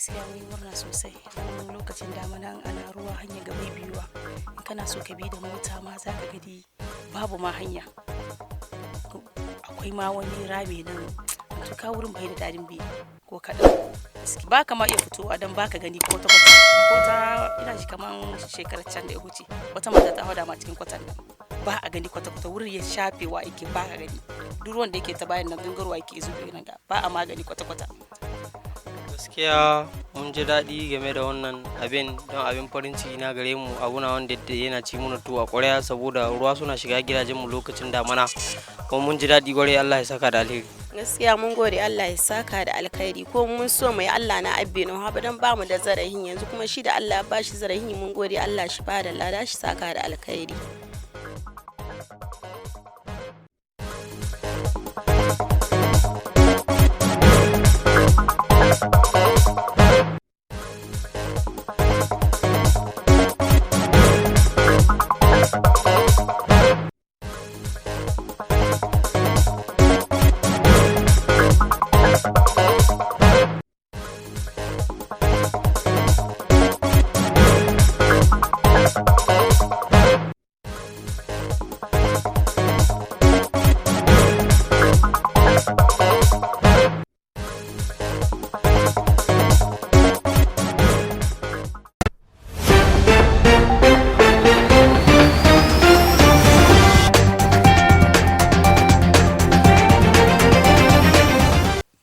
Gaskiya mun yi murna sosai don lokacin damuna ana ruwa hanya ga bai biyuwa. In kana so ka bi da mota ma za ka gadi babu ma hanya. Akwai ma wani rami nan matuka wurin bai da dadin bi ko kaɗan. Ba ka ma iya fitowa don ba ka gani ko ta kwata. Ko ta ina ji kaman shekarar can da ya wuce. Wata mata ta hada ma cikin kwatan nan. Ba a gani kwata-kwata wurin ya shafewa yake ba ka gani. Duk ruwan da yake ta bayan nan gangarwa yake zuwa nan ga ba a magani kwata-kwata. Gaskiya mun ji daɗi game da wannan abin don abin farin ciki na gare mu abuna wanda yana ci mana tuwa ƙwarya saboda ruwa suna shiga gidajenmu lokacin damana kuma mun ji daɗi ƙwarai. Allah ya saka da alheri. Gaskiya mun gode Allah ya saka da alkhairi ko mun so mai Allah na abbe no haba dan bamu da zarahin yanzu kuma shi da Allah ya bashi zarahin mun gode Allah shi ba da lada shi saka da alkhairi.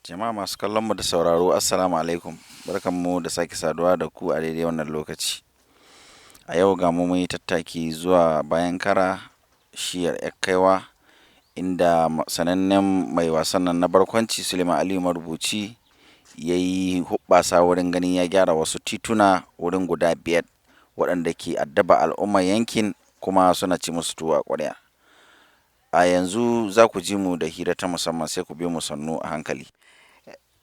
Jama'a masu kallon mu da sauraro assalamu alaikum, barkanmu da sake saduwa da ku a daidai wannan lokaci. A yau ga mu mun yi tattaki zuwa bayan kara shiyar kaiwa inda sanannen mai wasan nan na barkwanci Suleiman Aliyu Marubuci ya yi hubbasa wurin ganin ya gyara wasu tituna wurin guda 5 waɗanda ke addaba al'ummar yankin kuma suna ci musu tuwa ƙwarya. A yanzu za ku ji mu da hira ta musamman, sai ku bi mu sannu a hankali.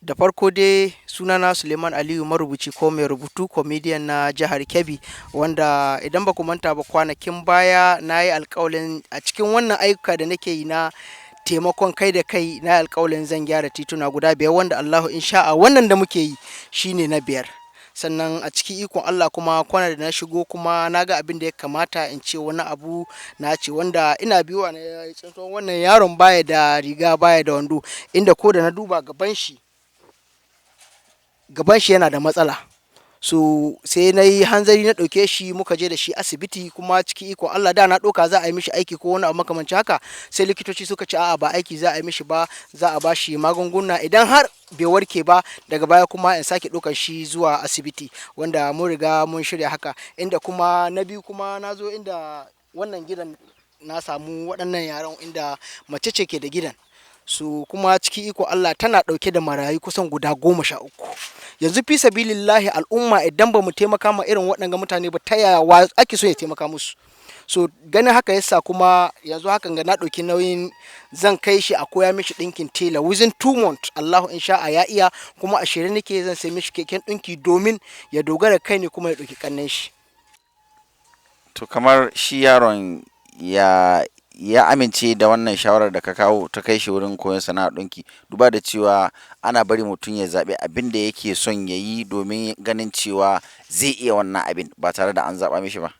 Da farko dai sunana Suleiman Aliyu Marubuci ko Mai Rubutu, comedian na jihar Kebbi, wanda idan ba ku manta ba kwanakin baya na yi alƙawalin a cikin wannan ayyuka da nake yi na taimakon kai da kai, na yi alƙawalin zan gyara tituna guda 5 wanda Allahu insha'a wannan da muke yi shine na 5. Sannan a ciki ikon Allah kuma kwana da na shigo kuma na ga abin da ya kamata in ce wani abu na ce wanda ina biyuwa na wannan yaron baya da riga baya da wando, inda ko da na duba gaban shi yana da matsala, so sai na yi hanzari na ɗauke shi muka je da shi asibiti. Kuma ciki iko Allah da na ɗauka za a yi mishi aiki ko wani abu makamancin haka, sai likitoci suka ce a'a ba aiki za a yi mishi ba, za a ba shi magunguna idan har bai warke ba daga baya kuma in sake ɗaukar shi zuwa asibiti, wanda mun riga mun shirya haka. Inda kuma na biyu kuma na zo inda wannan gidan na samu waɗannan yaran inda mace ce ke da gidan, su kuma ciki iko Allah tana ɗauke da marayu kusan guda 13. Yanzu fi sabilillahi al'umma idan ba mu taimaka ma irin waɗanga mutane ba ta yaya ake so ya taimaka musu. So ganin haka yasa kuma yanzu hakan ga na ɗauki nauyin zan kai shi a koya mishi ɗinkin tela within 2 months. Allahu insha'a ya iya, kuma a shirye nake zan sai mishi keken ɗinki domin ya dogara kai ne kuma ya ɗauki ƙannen shi. To kamar shi yaron ya amince da wannan shawarar da ka kawo ta kai shi wurin koyon sana'ar ɗinki, duba da cewa ana bari mutum ya zaɓi abin da yake son ya yi domin ganin cewa zai iya wannan abin ba tare da an zaɓa mishi ba.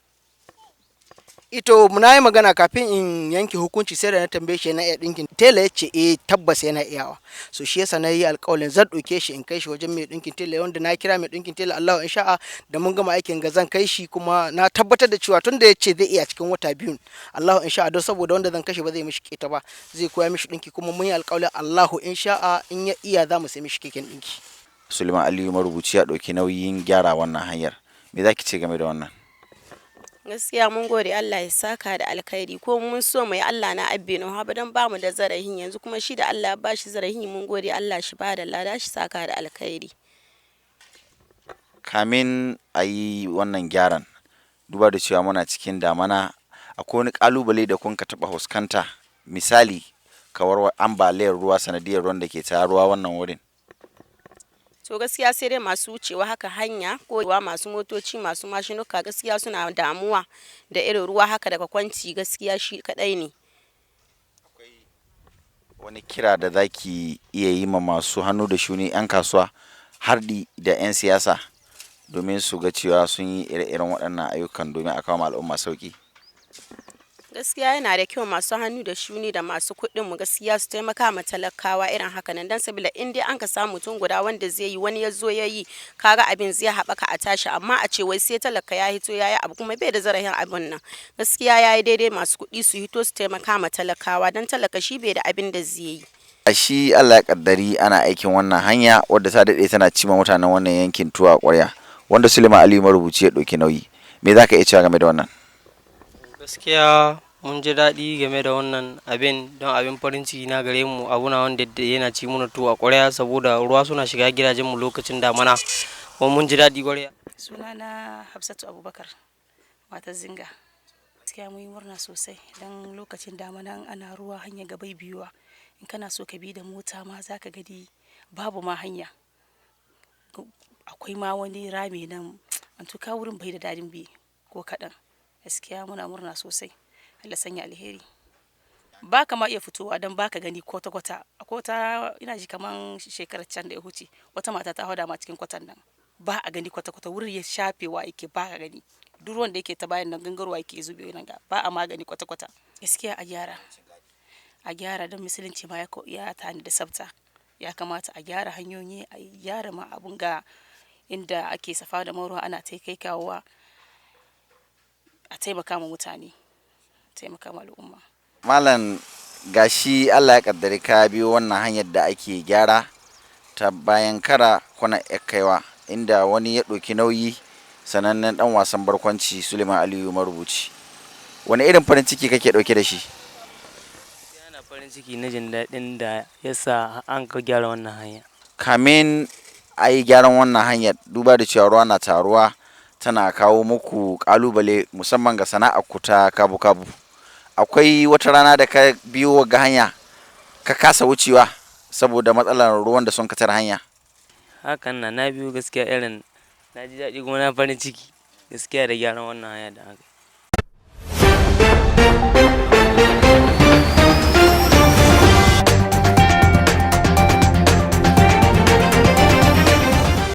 Ito na yi magana kafin in yanke hukunci, sai da na tambaye shi yana iya ɗinkin tela, ya ce tabbas yana iyawa. So shi yasa na yi alƙawalin zan ɗauke shi in kai shi wajen mai ɗinkin tela, wanda na kira mai ɗinkin tela Allahu insha'a da mun gama aikin ga zan kai shi, kuma na tabbatar da cewa tun da ya ce zai iya cikin wata 2 Allahu insha'a, don saboda wanda zan kashe ba zai mishi keta ba, zai koya mishi ɗinki, kuma mun yi alƙawalin Allahu insha'a in ya iya za mu sai mishi keken ɗinki. Suleiman Aliyu Marubuci ya ɗauki nauyin gyara wannan hanyar, me za ki ce game da wannan? Gaskiya mun gode Allah ya saka da alkhairi ko mun so mai Allah na abbe no haba dan bamu da zarahin yanzu kuma shi da Allah ya bashi zarahin mun gode Allah shi ba da lada shi saka da alkhairi. Kamin a yi wannan gyaran, duba da cewa muna cikin damana, akwai wani kalubale da kun ka taɓa fuskanta, misali kawar ambaliyar ruwa sanadiyar ruwan da ke taruwa wannan wurin? To gaskiya sai dai masu wucewa haka hanya ko masu motoci masu mashinuka gaskiya suna damuwa da irin ruwa haka daga kwanci, gaskiya shi kadai ne. Wani kira da zaki iya yi ma masu hannu da shuni 'yan kasuwa harɗi da 'yan siyasa domin su ga cewa sun yi ire-iren waɗannan ayyukan domin a kawo ma al'umma sauƙi? gaskiya yana da kyau masu hannu da shuni da masu kuɗin mu gaskiya su taimaka ma talakawa irin haka nan dan saboda in dai an ka samu mutum guda wanda zai yi wani ya zo ya yi kaga abin zai haɓaka a tashi amma a ce wai sai talaka ya hito ya yi abu kuma bai da zarafin abin nan gaskiya ya yi daidai masu kuɗi su hito su taimaka ma talakawa dan talaka shi bai da abin da zai yi. A shi Allah ya kaddari ana aikin wannan hanya wadda ta daɗe tana cima mutanen wannan yankin tuwa ƙwarya wanda Suleiman Aliyu marubuci ya ɗauki nauyi. Me za ka iya cewa game da wannan? Gaskiya mun ji daɗi game da wannan abin don abin farin ciki na gare mu abu na wanda yana ci mana tuwo a ƙwarya saboda ruwa suna shiga gidajen mu lokacin damana kuma mun ji daɗi ƙwarya. Sunana Hafsatu Abubakar matar Zinga. Gaskiya mun yi murna sosai don lokacin damana ana ruwa hanya gabai biyuwa in kana so ka bi da mota ma za ka gadi babu ma hanya akwai ma wani rami nan an tuka wurin bai da dadin bi ko kaɗan gaskiya muna murna sosai Allah sanya alheri ba ka ma iya fitowa don ba ka gani kwata-kwata ina ji kaman shekarar can da ya huce wata mata ta hada ma cikin kwatan nan ba a gani kwata-kwata wurin ya shafewa yake ba ka gani duk ruwan da yake ta bayan nan gangarwa yake zube nan ga ba a magani kwata-kwata gaskiya a gyara don musulunci ma ya tani da sabta ya kamata a gyara hanyoyi a gyara ma abun ga inda ake safa da marwa ana kai kawowa a taimaka ma mutane taimaka ma al'umma. Malam gashi Allah ya kaddari ka biyo wannan hanyar da ake gyara ta bayan kara kwana kaiwa inda wani ya ɗauki nauyi sanannen ɗan wasan barkwanci Suleiman Aliyu marubuci. Wani irin farin ciki kake ɗauke da shi? Yana farin ciki na jin daɗin da ya sa an ka gyara wannan hanya. Kamin a yi gyaran wannan hanyar duba da cewa ruwa na taruwa tana kawo muku ƙalubale musamman ga sana'ar ku ta kabu-kabu. Akwai wata rana da ka biyo ga hanya ka kasa wucewa saboda matsalar ruwan da sun katar hanya? Hakan na biyu gaskiya irin na ji daɗi kuma na farin ciki gaskiya da gyaran wannan hanya da aka yi.